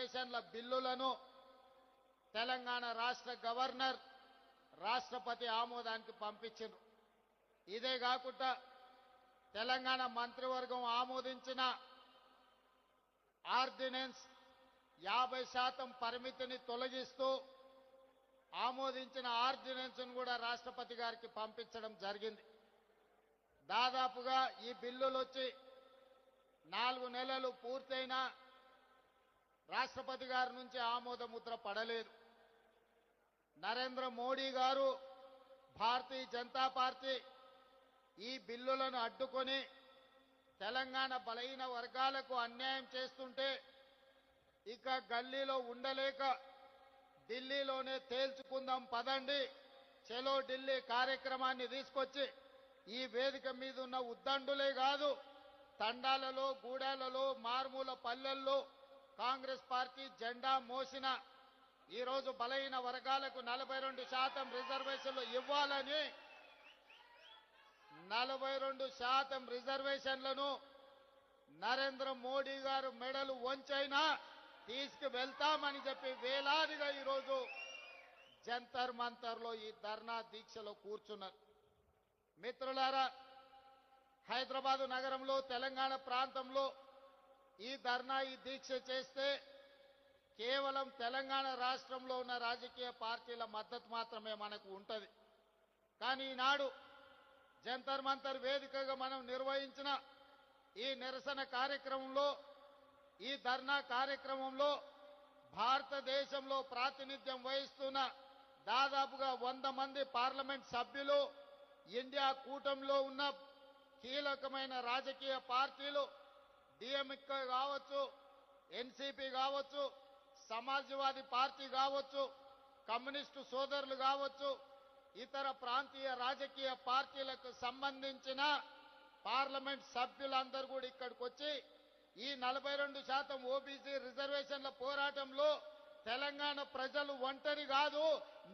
రిజర్వేషన్ల బిల్లులను తెలంగాణ రాష్ట్ర గవర్నర్ రాష్ట్రపతి ఆమోదానికి పంపించారు. ఇదే కాకుండా తెలంగాణ మంత్రివర్గం ఆమోదించిన ఆర్డినెన్స్ 50% పరిమితిని తొలగిస్తూ ఆమోదించిన ఆర్డినెన్స్ ను కూడా రాష్ట్రపతి గారికి పంపించడం జరిగింది. దాదాపుగా ఈ బిల్లులు వచ్చి 4 నెలలు పూర్తయినా రాష్ట్రపతి గారి నుంచి ఆమోద ముద్ర పడలేదు. నరేంద్ర మోడీ గారు భారతీయ జనతా పార్టీ ఈ బిల్లులను అడ్డుకొని తెలంగాణ బలహీన వర్గాలకు అన్యాయం చేస్తుంటే ఇక గల్లీలో ఉండలేక ఢిల్లీలోనే తేల్చుకుందాం పదండి, చలో ఢిల్లీ కార్యక్రమాన్ని తీసుకొచ్చి ఈ వేదిక మీద ఉన్న ఉద్దండులే కాదు, తండాలలో గూడాలలో మారుమూల పల్లెల్లో కాంగ్రెస్ పార్టీ జెండా మోసిన ఈరోజు బలహీన వర్గాలకు 42% రిజర్వేషన్లు ఇవ్వాలని 42% రిజర్వేషన్లను నరేంద్ర మోడీ గారు మెడలు వంచైనా తీసుకువెళ్తామని చెప్పి వేలాదిగా ఈరోజు జంతర్ మంతర్లో ఈ ధర్నా దీక్షలో కూర్చున్నారు. మిత్రులారా, హైదరాబాదు నగరంలో తెలంగాణ ప్రాంతంలో ఈ ధర్నా ఈ దీక్ష చేస్తే కేవలం తెలంగాణ రాష్ట్రంలో ఉన్న రాజకీయ పార్టీల మద్దతు మాత్రమే మనకు ఉంటుంది. కానీ ఈనాడు జంతర్ మంతర్ వేదికగా మనం నిర్వహించిన ఈ నిరసన కార్యక్రమంలో, ఈ ధర్నా కార్యక్రమంలో భారతదేశంలో ప్రాతినిధ్యం వహిస్తున్న దాదాపుగా 100 మంది పార్లమెంట్ సభ్యులు, ఇండియా కూటమిలో ఉన్న కీలకమైన రాజకీయ పార్టీలు, డిఎంకే కావచ్చు, ఎన్సీపీ కావచ్చు, సమాజ్వాదీ పార్టీ కావచ్చు, కమ్యూనిస్టు సోదరులు కావచ్చు, ఇతర ప్రాంతీయ రాజకీయ పార్టీలకు సంబంధించిన పార్లమెంట్ సభ్యులందరూ కూడా ఇక్కడికి వచ్చి ఈ 42% ఓబీసీ రిజర్వేషన్ల పోరాటంలో తెలంగాణ ప్రజలు ఒంటరి కాదు,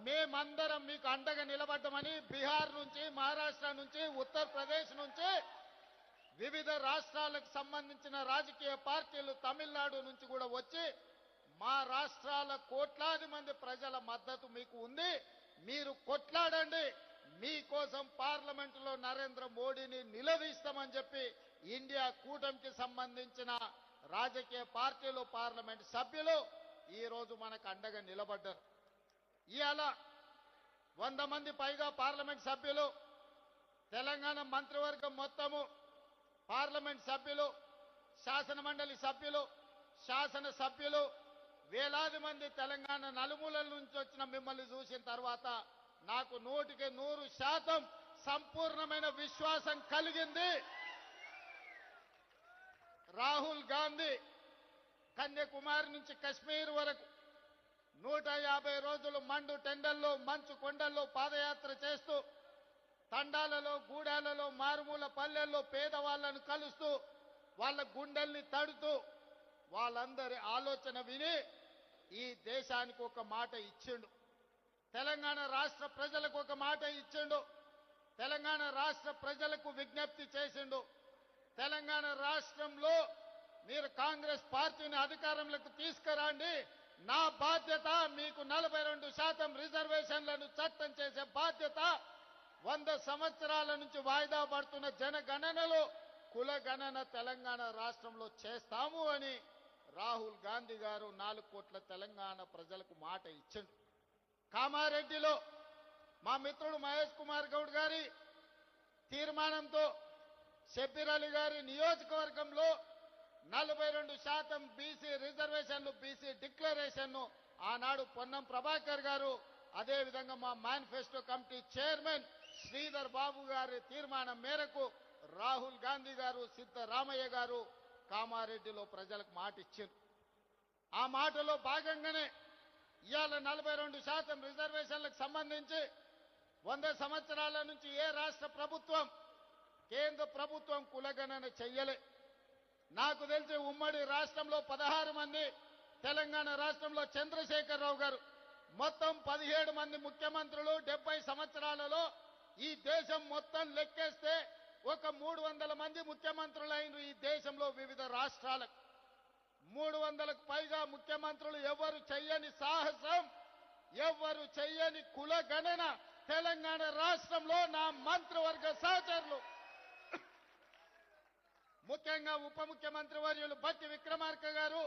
మేమందరం మీకు అండగా నిలబడ్డామని బీహార్ నుంచి, మహారాష్ట్ర నుంచి, ఉత్తరప్రదేశ్ నుంచి, వివిధ రాష్ట్రాలకు సంబంధించిన రాజకీయ పార్టీలు తమిళనాడు నుంచి కూడా వచ్చి మా రాష్ట్రాల కోట్లాది మంది ప్రజల మద్దతు మీకు ఉంది, మీరు కొట్లాడండి, మీకోసం పార్లమెంటులో నరేంద్ర మోడీని నిలదీస్తామని చెప్పి ఇండియా కూటమికి సంబంధించిన రాజకీయ పార్టీలు, పార్లమెంట్ సభ్యులు ఈ రోజు మనకు అండగా నిలబడ్డారు. ఇవాళ 100 మంది పైగా పార్లమెంట్ సభ్యులు, తెలంగాణ మంత్రివర్గం మొత్తము, పార్లమెంట్ సభ్యులు, శాసనమండలి సభ్యులు, శాసన సభ్యులు, వేలాది మంది తెలంగాణ నలుమూలల నుంచి వచ్చిన మిమ్మల్ని చూసిన తర్వాత నాకు 100% సంపూర్ణమైన విశ్వాసం కలిగింది. రాహుల్ గాంధీ కన్యాకుమారి నుంచి కశ్మీర్ వరకు 150 రోజులు మండు టెండల్లో, మంచు కొండల్లో పాదయాత్ర చేస్తూ తండాలలో, గూడాలలో, మారుమూల పల్లెల్లో పేదవాళ్లను కలుస్తూ వాళ్ళ గుండెల్ని తడుతూ వాళ్ళందరి ఆలోచన విని ఈ దేశానికి ఒక మాట ఇచ్చిండు, తెలంగాణ రాష్ట్ర ప్రజలకు ఒక మాట ఇచ్చిండు, తెలంగాణ రాష్ట్ర ప్రజలకు విజ్ఞప్తి చేసిండు. తెలంగాణ రాష్ట్రంలో మీరు కాంగ్రెస్ పార్టీని అధికారంలోకి తీసుకురండి, నా బాధ్యత మీకు 42% రిజర్వేషన్లను చట్టం చేసే బాధ్యత, 100 సంవత్సరాల నుంచి వాయిదా పడుతున్న జనగణనలో కులగణన తెలంగాణ రాష్ట్రంలో చేస్తాము అని రాహుల్ గాంధీ గారు 4 కోట్ల తెలంగాణ ప్రజలకు మాట ఇచ్చిండు. కామారెడ్డిలో మా మిత్రుడు మహేష్ కుమార్ గౌడ్ గారి తీర్మానంతో షబ్బీర్ అలీ గారి నియోజకవర్గంలో 42% బీసీ రిజర్వేషన్లు, బీసీ డిక్లరేషన్ను ఆనాడు పొన్నం ప్రభాకర్ గారు, అదేవిధంగా మా manifesto committee chairman Sridhar Babu గారి తీర్మానం మేరకు రాహుల్ గాంధీ గారు, సిద్ధరామయ్య గారు కామారెడ్డిలో ప్రజలకు మాట ఇచ్చారు. ఆ మాటలో భాగంగానే ఇవాళ 42% రిజర్వేషన్లకు సంబంధించి 100 సంవత్సరాల నుంచి ఏ రాష్ట్ర ప్రభుత్వం, కేంద్ర ప్రభుత్వం కులగణన చెయ్యలే. నాకు తెలిసి ఉమ్మడి రాష్ట్రంలో 16 మంది, తెలంగాణ రాష్ట్రంలో చంద్రశేఖరరావు గారు, మొత్తం 17 మంది ముఖ్యమంత్రులు 70 సంవత్సరాలలో ఈ దేశం మొత్తం లెక్కేస్తే ఒక 300 మంది ముఖ్యమంత్రులైన ఈ దేశంలో వివిధ రాష్ట్రాలకు 300కు పైగా ముఖ్యమంత్రులు ఎవరు చెయ్యని సాహసం, ఎవరు చెయ్యని కుల గణన తెలంగాణ రాష్ట్రంలో నా మంత్రివర్గ సహచరులు, ముఖ్యంగా ఉప ముఖ్యమంత్రి వర్యులు బట్టి విక్రమార్క గారు,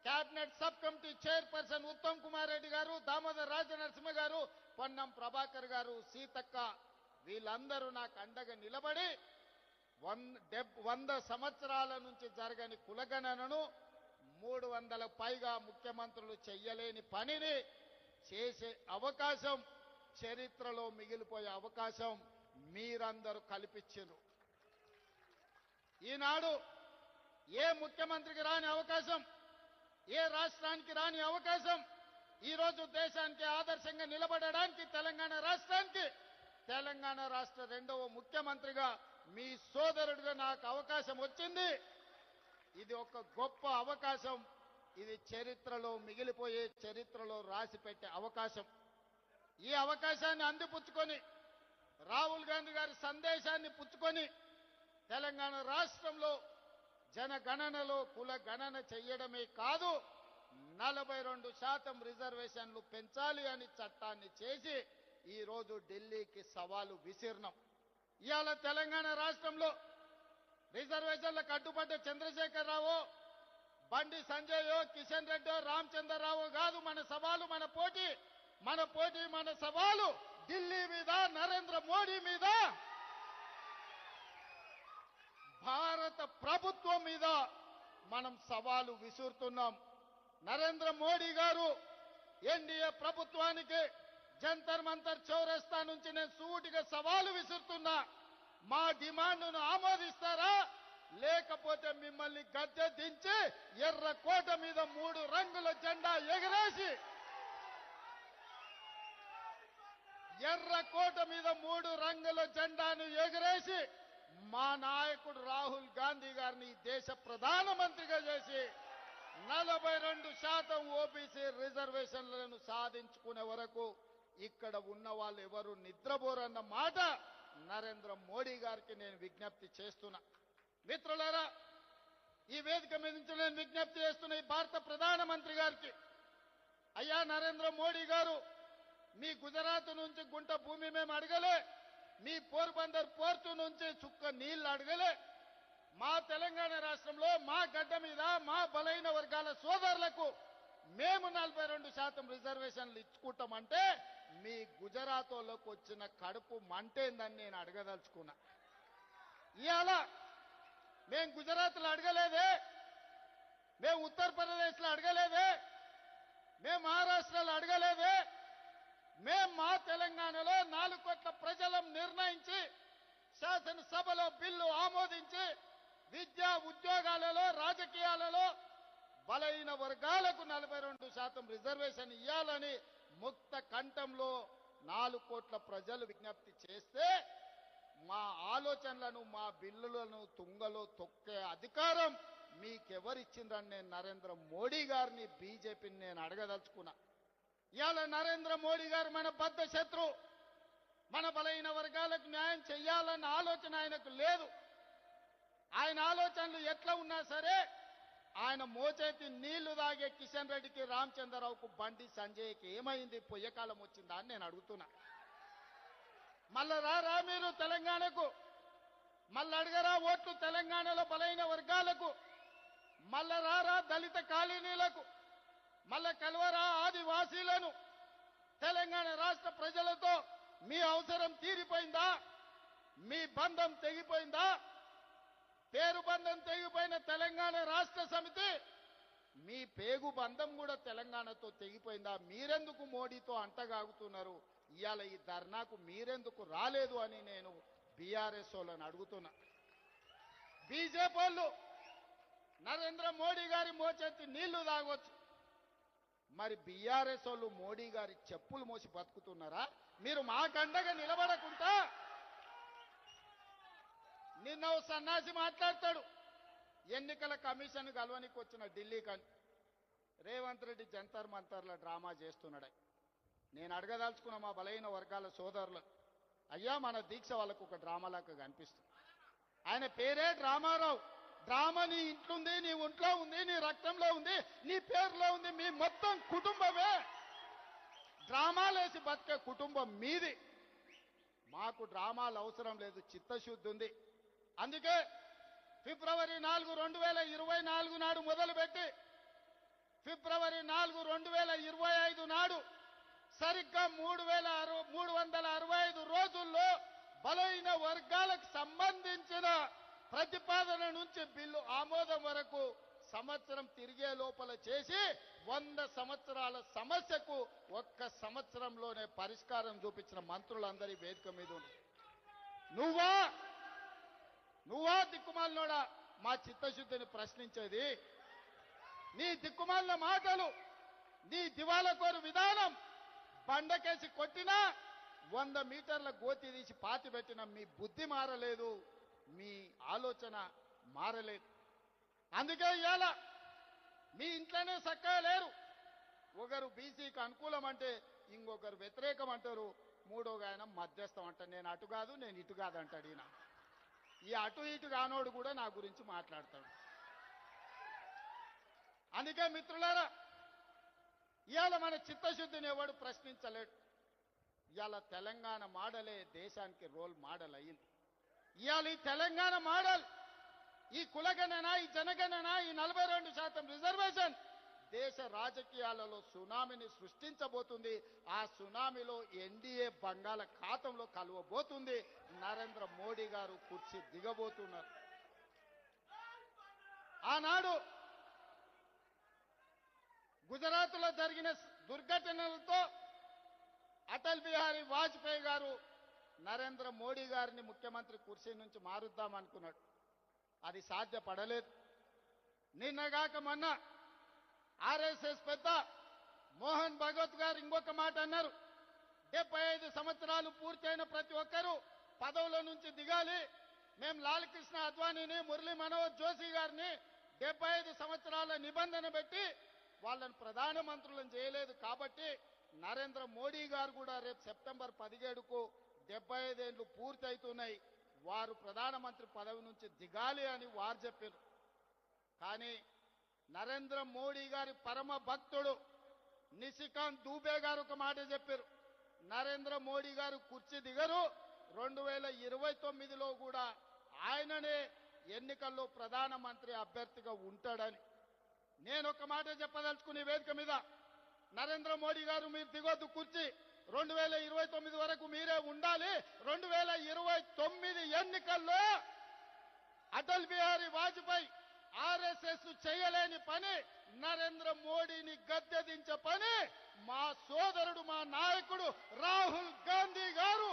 cabinet sub committee chairperson Uttam Kumar Reddy గారు, దామోదర్ రాజనరసింహ గారు, పొన్నం ప్రభాకర్ గారు, సీతక్క, వీళ్ళందరూ నాకు అండగా నిలబడి 100 సంవత్సరాల నుంచి జరగని కులగణనను 300 పైగా ముఖ్యమంత్రులు చెయ్యలేని పనిని చేసే అవకాశం, చరిత్రలో మిగిలిపోయే అవకాశం మీరందరూ కల్పించారు. ఈనాడు ఏ ముఖ్యమంత్రికి రాని అవకాశం, ఏ రాష్ట్రానికి రాని అవకాశం, ఈరోజు దేశానికి ఆదర్శంగా నిలబడడానికి తెలంగాణ రాష్ట్రానికి, తెలంగాణ రాష్ట్ర 2వ ముఖ్యమంత్రిగా మీ సోదరుడిగా నాకు అవకాశం వచ్చింది. ఇది ఒక గొప్ప అవకాశం. ఇది చరిత్రలో మిగిలిపోయే, చరిత్రలో రాసిపెట్టే అవకాశం. ఈ అవకాశాన్ని అందిపుచ్చుకొని రాహుల్ గాంధీ గారి సందేశాన్ని పుచ్చుకొని తెలంగాణ రాష్ట్రంలో జనగణనలో కుల గణన చెయ్యడమే కాదు, 42% రిజర్వేషన్లు పెంచాలి అని చట్టాన్ని చేసి ఈరోజు ఢిల్లీకి సవాలు విసిరినాం. ఇవాళ తెలంగాణ రాష్ట్రంలో రిజర్వేషన్లకు అడ్డుపడ్డ చంద్రశేఖరరావు, బండి సంజయ్, కిషన్ రెడ్డి, రామచంద్రరావు కాదు మన సవాలు, మన పోటీ, మన సవాలు ఢిల్లీ మీద, నరేంద్ర మోడీ మీద, భారత ప్రభుత్వం మీద మనం సవాలు విసురుతున్నాం. నరేంద్ర మోడీ గారు ఎన్డీఏ ప్రభుత్వానికి జంతర్ మంతర్ చౌరస్తా నుంచి నేను సూటిగా సవాలు విసురుతున్నా. మా డిమాండ్ను ఆమోదిస్తారా, లేకపోతే మిమ్మల్ని గద్దె దించి ఎర్రకోట మీద 3 రంగుల జెండా ఎగరేసి, ఎర్రకోట మీద 3 రంగుల జెండాను ఎగరేసి మా నాయకుడు రాహుల్ గాంధీ గారిని దేశ ప్రధానమంత్రిగా చేసి 42% ఓబీసీ రిజర్వేషన్లను సాధించుకునే వరకు ఇక్కడ ఉన్న వాళ్ళు ఎవరు నిద్రపోరన్న మాట నరేంద్ర మోడీ గారికి నేను విజ్ఞప్తి చేస్తున్నా. మిత్రులారా, ఈ వేదిక మీద నుంచి నేను విజ్ఞప్తి చేస్తున్న ఈ భారత ప్రధానమంత్రి గారికి, అయ్యా నరేంద్ర మోడీ గారు, మీ గుజరాత్ నుంచి గుంట భూమి మేము అడగలే, మీ పోర్బందర్ పోర్టు నుంచి చుక్క నీళ్లు అడగలే. మా తెలంగాణ రాష్ట్రంలో మా గడ్డ మీద మా బలైన వర్గాల సోదరులకు మేము 42% రిజర్వేషన్లు ఇచ్చుకుంటామంటే మీ గుజరాత్ వాళ్ళకు వచ్చిన కడుపు మంటేందని నేను అడగదలుచుకున్నా. ఇవాళ మేము గుజరాత్లో అడగలేదే, మేము ఉత్తరప్రదేశ్లో అడగలేదే, మేము మహారాష్ట్రలో అడగలేదే, మేము మా తెలంగాణలో 4 కోట్ల ప్రజలం నిర్ణయించి శాసనసభలో బిల్లు ఆమోదించి విద్యా ఉద్యోగాలలో, రాజకీయాలలో బలైన వర్గాలకు 42% రిజర్వేషన్ ఇవ్వాలని ముక్త కంఠంలో 4 కోట్ల ప్రజలు విజ్ఞప్తి చేస్తే మా ఆలోచనలను, మా బిల్లులను తుంగలో తొక్కే అధికారం మీకెవరిచ్చిందని నేను నరేంద్ర మోడీ గారిని, బీజేపీని నేను అడగదలుచుకున్నా. ఇవాళ నరేంద్ర మోడీ గారు మన బద్ధ శత్రు, మన బలైన వర్గాలకు న్యాయం చెయ్యాలన్న ఆలోచన ఆయనకు లేదు. ఆయన ఆలోచనలు ఎట్లా ఉన్నా సరే ఆయన మోచేతి నీళ్లు తాగే కిషన్ రెడ్డికి, రామచంద్రరావుకు, బండి సంజయ్కి ఏమైంది, పొయ్యకాలం వచ్చిందా అని నేను అడుగుతున్నా. మళ్ళా రారా మీరు తెలంగాణకు, మళ్ళీ అడగరా ఓట్లు తెలంగాణలో బలైన వర్గాలకు, మళ్ళా రారా దళిత కాలనీలకు, మళ్ళా కలవరా ఆదివాసీలను. తెలంగాణ రాష్ట్ర ప్రజలతో మీ అవసరం తీరిపోయిందా, మీ బంధం తెగిపోయిందా? పేరు బంధం తెగిపోయిన తెలంగాణ రాష్ట్ర సమితి మీ పేగు బంధం కూడా తెలంగాణతో తెగిపోయిందా? మీరెందుకు మోడీతో అంటగాగుతున్నారు? ఇవాళ ఈ ధర్నాకు మీరెందుకు రాలేదు అని నేను బీఆర్ఎస్ వాళ్ళని అడుగుతున్నా. బీజేపీ వాళ్ళు నరేంద్ర మోడీ గారి మోచేతి నీళ్లు తాగొచ్చు, మరి బీఆర్ఎస్ వాళ్ళు మోడీ గారి చెప్పులు మోసి బతుకుతున్నారా? మీరు మాకండగా నిలబడకుండా నిన్న ఓ సన్నాసి మాట్లాడతాడు, ఎన్నికల కమిషన్ కలవనికి వచ్చిన ఢిల్లీ కానీ రేవంత్ రెడ్డి జంతర్ మంతర్ల డ్రామా చేస్తున్నాడు. నేను అడగదలుచుకున్న మా బలైన వర్గాల సోదరులు, అయ్యా మన దీక్ష వాళ్ళకు ఒక డ్రామాలాగా కనిపిస్తుంది. ఆయన పేరే డ్రామారావు. డ్రామా నీ ఇంట్లో ఉంది, నీ ఒంట్లో ఉంది, నీ రక్తంలో ఉంది, నీ పేరులో ఉంది. మీ మొత్తం కుటుంబమే డ్రామాలేసి బతికే కుటుంబం మీది. మాకు డ్రామాలు అవసరం లేదు, చిత్తశుద్ధి ఉంది. అందుకే ఫిబ్రవరి 4, 2024 నాడు మొదలుపెట్టి ఫిబ్రవరి 4, 2025 నాడు సరిగ్గా 365 రోజుల్లో బలైన వర్గాలకు సంబంధించిన ప్రతిపాదన నుంచి బిల్లు ఆమోదం వరకు సంవత్సరం తిరిగే లోపల చేసి 100 సంవత్సరాల సమస్యకు ఒక్క సంవత్సరంలోనే పరిష్కారం చూపించిన మంత్రులందరి వేదిక మీద ఉంది. నువ్వా దిక్కుమాలినోడా మా చిత్తశుద్ధిని ప్రశ్నించేది? నీ దిక్కుమాలిన మాటలు, నీ దివాలకోరు విధానం, బండకేసి కొట్టినా 100 మీటర్ల గోతి తీసి పాతి పెట్టిన మీ బుద్ధి మారలేదు, మీ ఆలోచన మారలేదు. అందుకే ఇవాళ మీ ఇంట్లోనే చక్కగా లేరు. ఒకరు బీసీకి అనుకూలం అంటే ఇంకొకరు వ్యతిరేకం అంటారు, మూడోగా ఆయన మధ్యస్థం అంటారు. నేను అటు కాదు, నేను ఇటు కాదు అంటాడు. ఈయన ఈ అటు ఇటు కానోడు కూడా నా గురించి మాట్లాడతాడు. అందుకే మిత్రులారా, ఇవాళ మన చిత్తశుద్ధిని ఎవడు ప్రశ్నించలేడు. ఇవాళ తెలంగాణ మోడలే దేశానికి రోల్ మోడల్ అయింది. ఇవాళ ఈ తెలంగాణ మోడల్, ఈ కులగణన, ఈ జనగణన, ఈ 42% రిజర్వేషన్ దేశ రాజకీయాలలో సునామీని సృష్టించబోతుంది. ఆ సునామీలో ఎన్డీఏ బంగాళాఖాతంలో కలవబోతుంది. నరేంద్ర మోడీ గారు కుర్చీ దిగబోతున్నారు. ఆనాడు గుజరాత్లో జరిగిన దుర్ఘటనలతో అటల్ బిహారీ వాజ్పేయి గారు నరేంద్ర మోడీ గారిని ముఖ్యమంత్రి కుర్చీ నుంచి మారుద్దామనుకున్నాడు. అది సాధ్యపడలేదు. నిన్నగాక మొన్న ఆర్ఎస్ఎస్ పెద్ద మోహన్ భగవత్ గారు ఇంకొక మాట అన్నారు. 75 సంవత్సరాలు పూర్తయిన ప్రతి ఒక్కరూ పదవుల నుంచి దిగాలి. మేము లాల్ కృష్ణ అద్వానీని, మురళీ మనోహర్ జోషి గారిని 75 సంవత్సరాల నిబంధన పెట్టి వాళ్ళని ప్రధానమంత్రులను చేయలేదు. కాబట్టి నరేంద్ర మోడీ గారు కూడా రేపు సెప్టెంబర్ 17కు 75 ఏళ్లు పూర్తవుతున్నాయి, వారు ప్రధానమంత్రి పదవి నుంచి దిగాలి అని వారు చెప్పారు. కానీ నరేంద్ర మోడీ గారి పరమ భక్తుడు నిశికాంత్ దూబే గారు ఒక మాట చెప్పారు. నరేంద్ర మోడీ గారు కుర్చీ దిగరు, 2029లో కూడా ఆయననే ఎన్నికల్లో ప్రధానమంత్రి అభ్యర్థిగా ఉంటాడని. నేను ఒక మాట చెప్పదలుచుకునే వేదిక మీద, నరేంద్ర మోడీ గారు మీరు దిగొద్దు కుర్చీ, 2029 వరకు మీరే ఉండాలి. 2029 ఎన్నికల్లో అటల్ బిహారీ వాజ్పేయి ఆర్ఎస్ఎస్ చేయలేని పని, నరేంద్ర మోడీని గద్దెదించే పని మా సోదరుడు, మా నాయకుడు రాహుల్ గాంధీ గారు,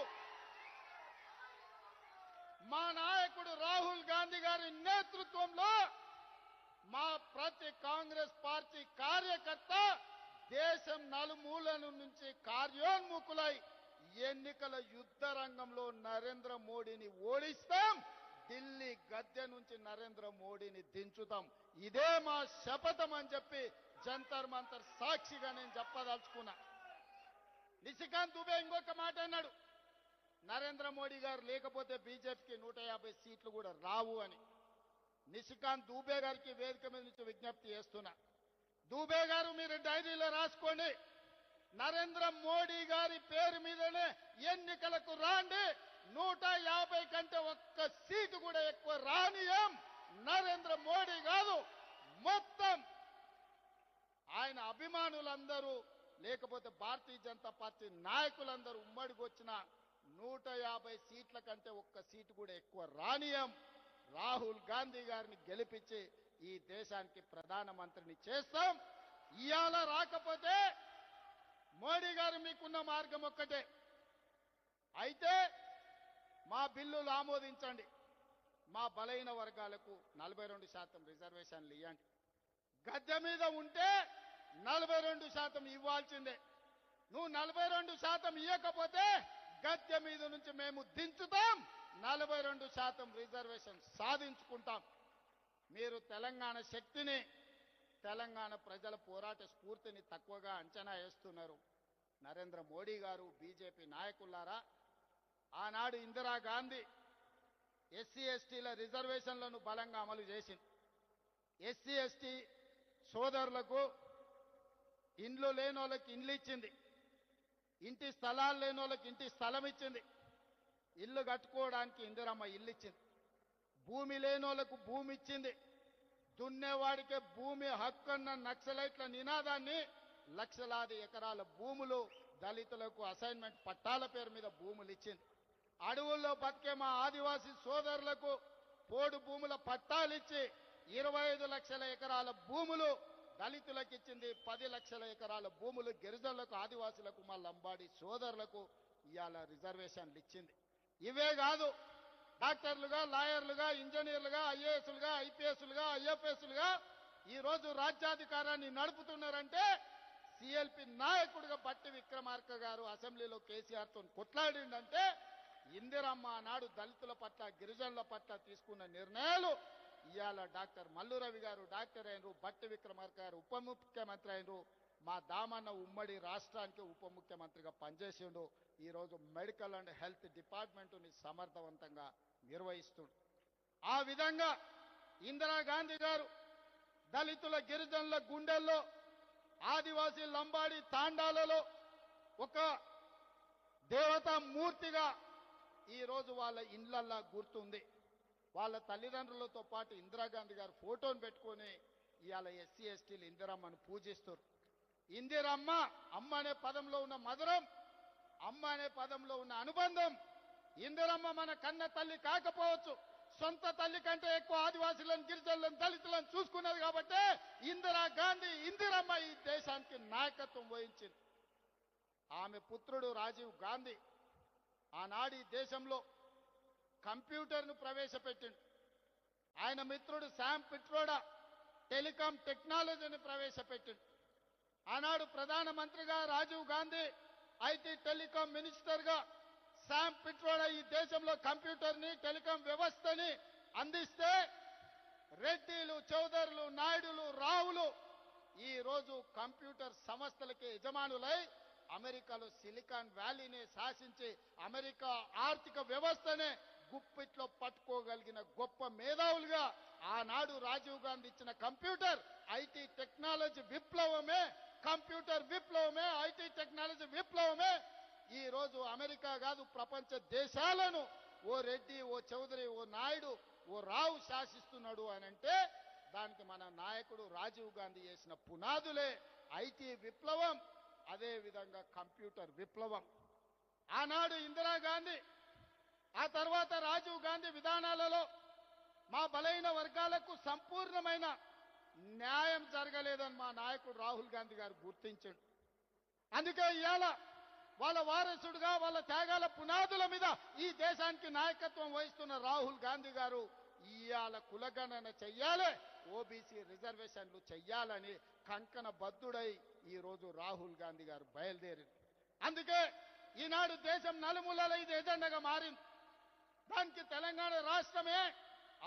మా నాయకుడు రాహుల్ గాంధీ గారి నేతృత్వంలో మా ప్రతి కాంగ్రెస్ పార్టీ కార్యకర్త దేశం నలుమూలల నుంచి కార్యోన్ముఖులై ఎన్నికల యుద్ధ రంగంలో నరేంద్ర మోడీని ఓడిస్తాం, ఢిల్లీ గద్దె నుంచి నరేంద్ర మోడీని దించుతాం. ఇదే మా శపథం అని చెప్పి జంతర్ మంతర్ సాక్షిగా నేను చెప్పదలుచుకున్నా. నిశికాంత్ దుబే ఇంకొక మాట అన్నాడు, నరేంద్ర మోడీ గారు లేకపోతే బీజేపీకి 150 సీట్లు కూడా రావు అని. నిశికాంత్ దూబే గారికి వేదిక మీద నుంచి విజ్ఞప్తి చేస్తున్నా. దూబే గారు మీరు డైరీలో రాసుకోండి, నరేంద్ర మోడీ గారి పేరు మీదనే ఎన్నికలకు రాండి. 150 కంటే ఒక్క సీటు కూడా ఎక్కువ రానియం. నరేంద్ర మోడీ కాదు, మొత్తం ఆయన అభిమానులందరూ లేకపోతే భారతీయ జనతా పార్టీ నాయకులందరూ ఉమ్మడికి వచ్చిన 150 సీట్ల కంటే ఒక్క సీటు కూడా ఎక్కువ రానియం. రాహుల్ గాంధీ గారిని గెలిపించి ఈ దేశానికి ప్రధానమంత్రిని చేస్తాం. ఇవాళ రాకపోతే మోడీ గారు మీకున్న మార్గం ఒక్కటే, అయితే మా బిల్లులు ఆమోదించండి, మా బలైన వర్గాలకు 42% రిజర్వేషన్లు ఇవ్వండి. గద్దె మీద ఉంటే 42% ఇవ్వాల్సిందే. నువ్వు 42% ఇవ్వకపోతే గద్దె మీద నుంచి మేము దించుతాం, 42% రిజర్వేషన్ సాధించుకుంటాం. మీరు తెలంగాణ శక్తిని, తెలంగాణ ప్రజల పోరాట స్ఫూర్తిని తక్కువగా అంచనా వేస్తున్నారు. నరేంద్ర మోడీ గారు, బీజేపీ నాయకులారా, ఆనాడు ఇందిరాగాంధీ ఎస్సీ ఎస్టీల రిజర్వేషన్లను బలంగా అమలు చేసింది. ఎస్సీ ఎస్టీ సోదరులకు ఇండ్లు లేని వాళ్ళకి ఇండ్లు ఇచ్చింది. ఇంటి స్థలాలు లేని వాళ్ళకి ఇంటి స్థలం ఇచ్చింది. ఇల్లు కట్టుకోవడానికి ఇందిరమ్మ ఇల్లు ఇచ్చింది. భూమి లేని వాళ్ళకు భూమి ఇచ్చింది. దున్నేవాడికే భూమి హక్కు అన్న నక్సలైట్ల నినాదాన్ని లక్షలాది ఎకరాల భూములు దళితులకు అసైన్మెంట్ పట్టాల పేరు మీద భూములు ఇచ్చింది. అడవుల్లో బతికే మా ఆదివాసీ సోదరులకు పోడు భూముల పట్టాలు ఇచ్చి 25 లక్షల ఎకరాల భూములు దళితులకు ఇచ్చింది. 10 లక్షల ఎకరాల భూములు గిరిజనులకు, ఆదివాసులకు, మా లంబాడి సోదరులకు ఇవాళ రిజర్వేషన్లు ఇచ్చింది. ఇవే కాదు, డాక్టర్లుగా, లాయర్లుగా, ఇంజనీర్లుగా, ఐఏఎస్లుగా, ఐపీఎస్లుగా, ఐఎఫ్ఎస్లుగా ఈరోజు రాజ్యాధికారాన్ని నడుపుతున్నారంటే సిఎల్పి నాయకుడిగా బట్టి విక్రమార్క గారు అసెంబ్లీలో కేసీఆర్తో కొట్లాడిందంటే ఇందిరమ్మ నాడు దళితుల పట్ల, గిరిజనుల పట్ల తీసుకున్న నిర్ణయాలు ఇవాళ డాక్టర్ మల్లు రవి గారు డాక్టర్ అయినరు, బట్టి విక్రమార్క గారు ఉప ముఖ్యమంత్రి అయినరు, మా దామన్న ఉమ్మడి రాష్ట్రానికి ఉప ముఖ్యమంత్రిగా పనిచేసిండు. ఈరోజు మెడికల్ అండ్ హెల్త్ డిపార్ట్మెంటుని సమర్థవంతంగా నిర్వహిస్తుండు. ఆ విధంగా ఇందిరాగాంధీ గారు దళితుల, గిరిజనుల గుండెల్లో, ఆదివాసీ లంబాడి తాండాలలో ఒక దేవతా మూర్తిగా ఈరోజు వాళ్ళ ఇండ్లల్లా గుర్తుంది. వాళ్ళ తల్లిదండ్రులతో పాటు ఇందిరాగాంధీ గారు ఫోటోను పెట్టుకొని ఇవాళ ఎస్సీ ఎస్టీలు ఇందిరమ్మను పూజిస్తారు. ఇందిరమ్మ, అమ్మ అనే పదంలో ఉన్న మధురం, అమ్మ అనే పదంలో ఉన్న అనుబంధం. ఇందిరమ్మ మన కన్న తల్లి కాకపోవచ్చు, సొంత తల్లి కంటే ఎక్కువ ఆదివాసులను, గిరిజనులను, దళితులను చూసుకున్నది కాబట్టి ఇందిరాగాంధీ, ఇందిరమ్మ ఈ దేశానికి నాయకత్వం వహించింది. ఆమె పుత్రుడు రాజీవ్ గాంధీ ఆనాడు ఈ దేశంలో కంప్యూటర్ను ప్రవేశపెట్టిండు. ఆయన మిత్రుడు శామ్ పిట్రోడా టెలికాం టెక్నాలజీని ప్రవేశపెట్టిండు. ఆనాడు ప్రధానమంత్రిగా రాజీవ్ గాంధీ, ఐటీ టెలికాం మినిస్టర్గా శామ్ పిట్రోడా ఈ దేశంలో కంప్యూటర్ని, టెలికాం వ్యవస్థని అందిస్తే రెడ్డిలు, చౌదరులు, నాయుడులు, రావులు ఈ రోజు కంప్యూటర్ సంస్థలకి యజమానులై అమెరికాలో సిలికాన్ వ్యాలీని శాసించి అమెరికా ఆర్థిక వ్యవస్థనే గుప్పిట్లో పట్టుకోగలిగిన గొప్ప మేధావులుగా ఆనాడు రాజీవ్ గాంధీ ఇచ్చిన కంప్యూటర్, ఐటీ టెక్నాలజీ విప్లవమే, కంప్యూటర్ విప్లవమే, ఐటీ టెక్నాలజీ విప్లవమే ఈ రోజు అమెరికా కాదు ప్రపంచ దేశాలను ఓ రెడ్డి, ఓ చౌదరి, ఓ నాయుడు, ఓ రావు శాసిస్తున్నాడు అని అంటే దానికి మన నాయకుడు రాజీవ్ గాంధీ చేసిన పునాదులే ఐటీ విప్లవం, అదే విధంగా కంప్యూటర్ విప్లవం. ఆనాడు ఇందిరాగాంధీ, ఆ తర్వాత రాజీవ్ గాంధీ విధానాలలో మా బలైన వర్గాలకు సంపూర్ణమైన న్యాయం జరగలేదని మా నాయకుడు రాహుల్ గాంధీ గారు గుర్తించాడు. అందుకే ఇవాళ వాళ్ళ వారసుడుగా, వాళ్ళ త్యాగాల పునాదుల మీద ఈ దేశానికి నాయకత్వం వహిస్తున్న రాహుల్ గాంధీ గారు ఇవాళ కులగణన చెయ్యాలి, ఓబీసీ రిజర్వేషన్లు చెయ్యాలని కంకణ బద్దుడై ఈరోజు రాహుల్ గాంధీ గారు బయలుదేరింది. అందుకే ఈనాడు దేశం నలుమూలల ఇది ఎజెండాగా మారింది. దానికి తెలంగాణ రాష్ట్రమే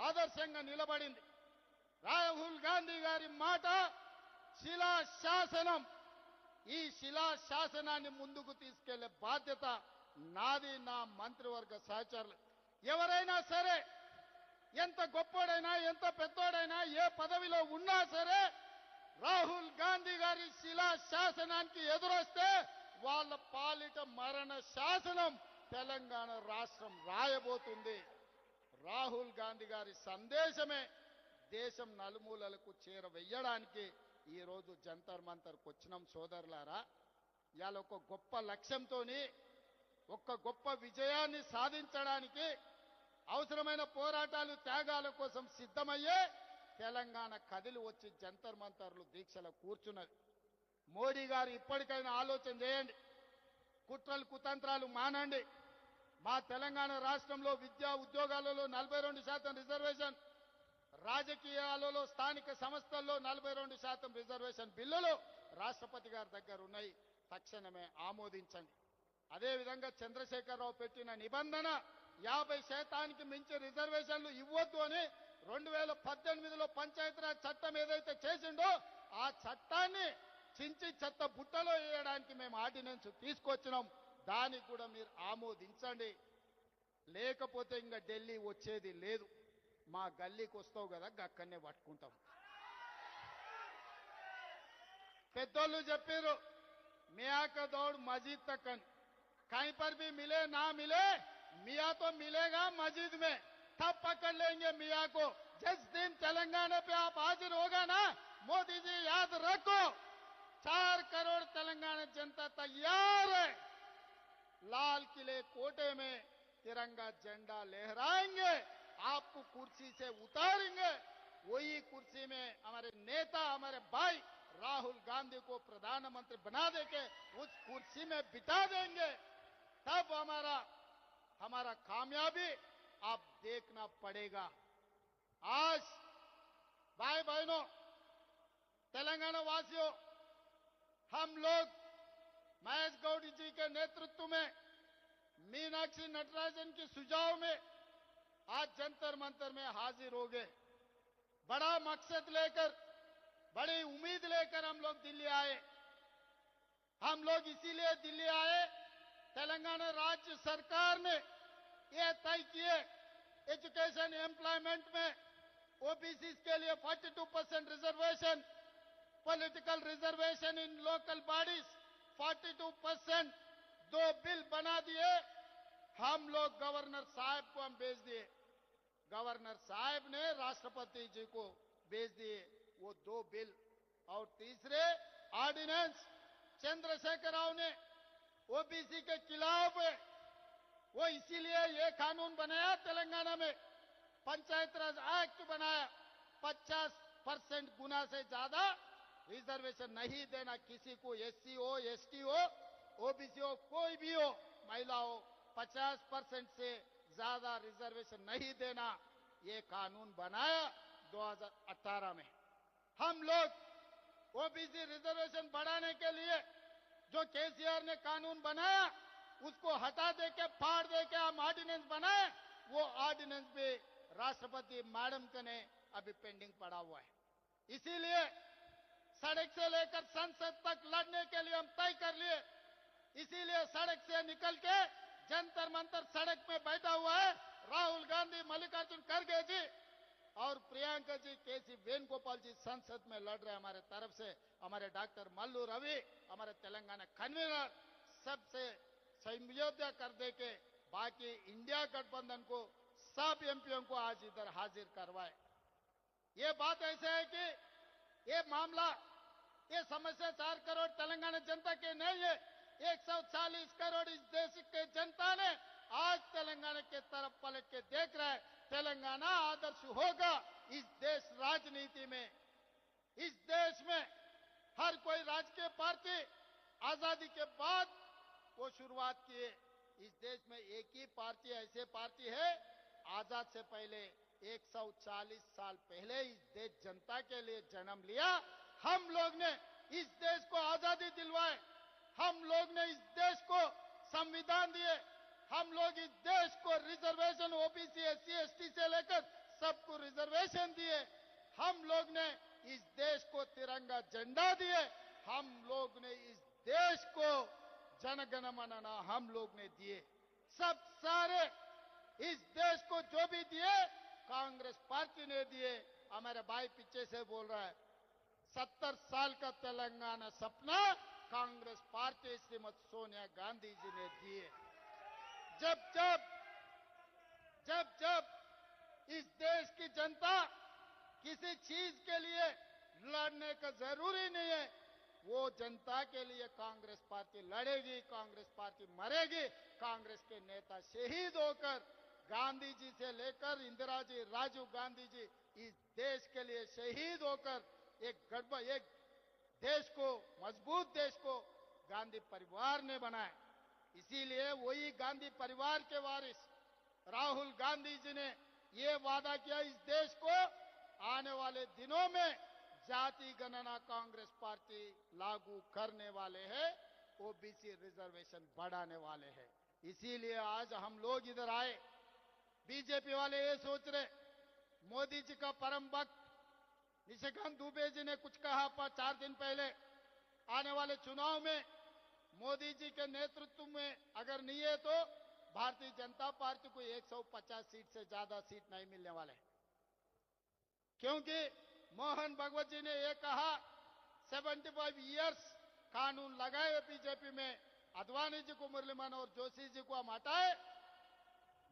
ఆదర్శంగా నిలబడింది. రాహుల్ గాంధీ గారి మాట శిలాశాసనం. ఈ శిలాశాసనాన్ని ముందుకు తీసుకెళ్లే బాధ్యత నాది, నా మంత్రివర్గ సహచరులు. ఎవరైనా సరే, ఎంత గొప్పోడైనా, ఎంత పెద్దోడైనా, ఏ పదవిలో ఉన్నా సరే రాహుల్ గాంధీ గారి శిలాశాసనానికి ఎదురొస్తే వాళ్ళ పాలిట మరణ శాసనం తెలంగాణ రాష్ట్రం రాయబోతుంది. రాహుల్ గాంధీ గారి సందేశమే దేశం నలుమూలలకు చేరవేయడానికి ఈరోజు జంతర్ మంతర్కి వచ్చినాం సోదరులారా. ఇవాళ ఒక గొప్ప లక్ష్యంతో, ఒక గొప్ప విజయాన్ని సాధించడానికి అవసరమైన పోరాటాలు, త్యాగాల కోసం సిద్ధమయ్యే తెలంగాణ కదిలి వచ్చి జంతర్ మంతర్లు దీక్షలో కూర్చున్నది. మోడీ గారు ఇప్పటికైనా ఆలోచన చేయండి, కుట్రలు కుతంత్రాలు మానండి. మా తెలంగాణ రాష్ట్రంలో విద్యా ఉద్యోగాలలో 42% రిజర్వేషన్, రాజకీయాలలో స్థానిక సంస్థల్లో 42% రిజర్వేషన్ బిల్లులు రాష్ట్రపతి గారి దగ్గర ఉన్నాయి. తక్షణమే ఆమోదించండి. అదేవిధంగా చంద్రశేఖరరావు పెట్టిన నిబంధన 50% మించి రిజర్వేషన్లు ఇవ్వద్దు అని 2018లో పంచాయతీరాజ్ చట్టం ఏదైతే చేసిండో ఆ చట్టాన్ని చించి చెత్త బుట్టలో వేయడానికి మేము ఆర్డినెన్స్ తీసుకొచ్చినాం. దానికి కూడా మీరు ఆమోదించండి. లేకపోతే ఇంకా ఢిల్లీ వచ్చేది లేదు. మా గల్లీకి వస్తావు కదా, గక్కనే పట్టుకుంటాం. పెద్దోళ్ళు చెప్పారు मियाँ का दौड़ मस्जिद तक है। कहीं पर भी मिले ना मिले, मियाँ तो मिलेगा मस्जिद में, तब पकड़ लेंगे मियाँ को। जिस दिन तेलंगाना पे आप हाजिर होगा ना, मोदी जी याद रखो, 4 करोड़ तेलंगाना जनता तैयार है। लाल किले कोटे में तिरंगा झंडा लहराएंगे, आपको कुर्सी से उतारेंगे। वही कुर्सी में हमारे नेता, हमारे भाई राहुल गांधी को प्रधानमंत्री बना देके उस कुर्सी में बिठा देंगे। तब हमारा कामयाबी आप देखना पड़ेगा। आज भाई बहनों, तेलंगाना वासियों, हम लोग महेश गौड़ जी के नेतृत्व में मीनाक्षी नटराजन की सुझाव में आज जंतर मंतर में हाजिर हो गए। बड़ा मकसद लेकर, बड़ी उम्मीद लेकर हम लोग दिल्ली आए। हम लोग इसीलिए दिल्ली आए, तेलंगाना राज्य सरकार ने यह तय किए एजुकेशन एम्प्लॉयमेंट में ओबीसी के लिए 42% रिजर्वेशन, पॉलिटिकल रिजर्वेशन इन लोकल बॉडीज 42%, 2 बिल बना दिए। हम लोग गवर्नर साहब को हम भेज दिए, गवर्नर साहब ने राष्ट्रपति जी को भेज दिए वो 2 बिल। और तीसरे ऑर्डिनेंस चंद्रशेखर राव ने ओबीसी के खिलाफ है, वो इसीलिए ये कानून बनाया तेलंगाना में, पंचायत राज एक्ट बनाया, 50% गुना से ज्यादा रिजर्वेशन नहीं देना किसी को, एससी हो, एसटी हो, ओबीसी हो, कोई भी हो, महिला हो, 50% से ज्यादा रिजर्वेशन नहीं देना, ये कानून बनाया 2018 में। हम लोग ओबीसी रिजर्वेशन बढ़ाने के लिए जो केसीआर ने कानून बनाया उसको हटा देके, फाड़ देके हम ऑर्डिनेंस बनाए। वो ऑर्डिनेंस भी राष्ट्रपति मैडम के ने अभी पेंडिंग पड़ा हुआ है। इसीलिए सड़क से लेकर संसद तक लड़ने के लिए हम तय कर लिए। इसीलिए सड़क से निकल के जंतर मंतर सड़क में बैठा हुआ है राहुल गांधी, मल्लिकार्जुन खड़गे जी और प्रियंका जी, केसी वेणुगोपाल जी संसद में लड़ रहे हमारे तरफ से। हमारे डॉक्टर मल्लू रवि, हमारे तेलंगाना कन्वीनर, सबसे संयोजन कर दे के बाकी इंडिया गठबंधन को, सब एमपीओ को आज इधर हाजिर करवाए। ये बात ऐसे है कि ये मामला, ये समस्या 4 करोड़ तेलंगाना जनता के नहीं है, 140 करोड़ इस देश के जनता ने आज तेलंगाना के तरफ पलट के देख रहा है। तेलंगाना आदर्श होगा इस देश राजनीति में। इस देश में हर कोई राजकीय पार्टी आजादी के बाद वो शुरुआत किए। इस देश में एक ही पार्टी, ऐसे पार्टी है आजाद से पहले 140 साल पहले इस देश जनता के लिए जन्म लिया। हम लोग ने इस देश को आजादी दिलवाए, हम लोग ने इस देश को संविधान दिए, हम लोग इस देश को रिजर्वेशन ओबीसी, एससी, एसटी से लेकर सबको रिजर्वेशन दिए। हम लोग ने इस देश को तिरंगा झंडा दिए, हम लोग ने इस देश को जनगण मन हम लोग ने दिए। सब सारे इस देश को जो भी दिए कांग्रेस पार्टी ने दिए। हमारे भाई पीछे से बोल रहा है 70 साल का तेलंगाना सपना कांग्रेस पार्टी श्रीमती सोनिया गांधी जी ने दिए। जब जब इस देश की जनता किसी चीज के लिए लड़ने का जरूरी नहीं है, वो जनता के लिए कांग्रेस पार्टी लड़ेगी, कांग्रेस पार्टी मरेगी। कांग्रेस के नेता शहीद होकर, गांधी जी से लेकर इंदिरा जी, राजीव गांधी जी इस देश के लिए शहीद होकर एक देश को, मजबूत देश को गांधी परिवार ने बनाया। इसीलिए वही गांधी परिवार के वारिस राहुल गांधी जी ने ये वादा किया इस देश को आने वाले दिनों में जाति गणना कांग्रेस पार्टी लागू करने वाले हैं, ओबीसी रिजर्वेशन बढ़ाने वाले हैं। इसीलिए आज हम लोग इधर आए। बीजेपी वाले ये सोच रहे मोदी जी का परम भक्त निशिकांत दुबे जी ने कुछ कहा 4 दिन पहले, आने वाले चुनाव में मोदी जी के नेतृत्व में अगर नहीं है तो भारतीय जनता पार्टी को 150 सीट से ज्यादा सीट नहीं मिलने वाले, क्योंकि मोहन भगवत जी ने ये कहा 75 इयर्स कानून लगाए बीजेपी में, अडवाणी जी को, मुरली मनोहर जोशी जी को हम हटाए,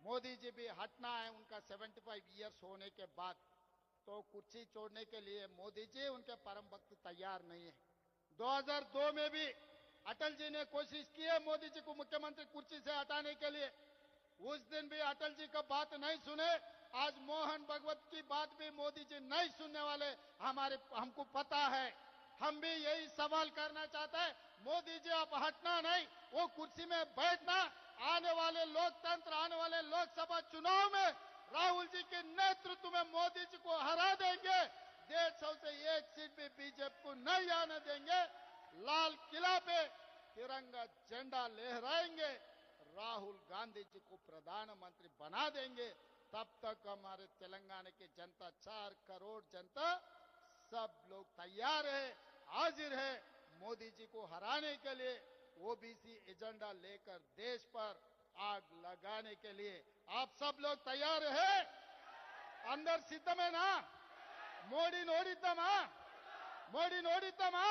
मोदी जी भी हटना है उनका 75 इयर्स होने के बाद। तो कुर्सी छोड़ने के लिए मोदी जी उनके परम भक्त तैयार नहीं है। 2002 में भी अटल जी ने कोशिश की है मोदी जी को मुख्यमंत्री कुर्सी से हटाने के लिए, उस दिन भी अटल जी का बात नहीं सुने। आज मोहन भगवत की बात भी मोदी जी नहीं सुनने वाले, हमको पता है। हम भी यही सवाल करना चाहते हैं, मोदी जी आप हटना नहीं, वो कुर्सी में बैठना। आने वाले लोकतंत्र, आने वाले लोकसभा चुनाव में राहुल जी के नेतृत्व में मोदी जी को हरा देंगे। 150 से 1 सीट भी बीजेपी को नहीं आने देंगे। लाल किला पे तिरंगा झंडा लहराएंगे, राहुल गांधी जी को प्रधानमंत्री बना देंगे। तब तक हमारे तेलंगाना की जनता, 4 करोड़ जनता, सब लोग तैयार है, हाजिर है मोदी जी को हराने के लिए, ओबीसी एजेंडा लेकर देश पर आग लगाने के लिए। आप सब लोग तैयार है? अंदर सिद्धमेना? मोदी नोडितमा? मोदी नोडितमा?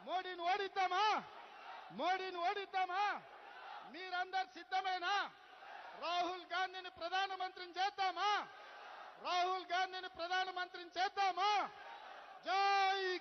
మోడీని ఓడిద్దామా? మోడీని ఓడిద్దామా? మీరందరు సిద్ధమేనా? రాహుల్ గాంధీని ప్రధానమంత్రిని చేద్దామా? రాహుల్ గాంధీని ప్రధానమంత్రిని చేద్దామా? జై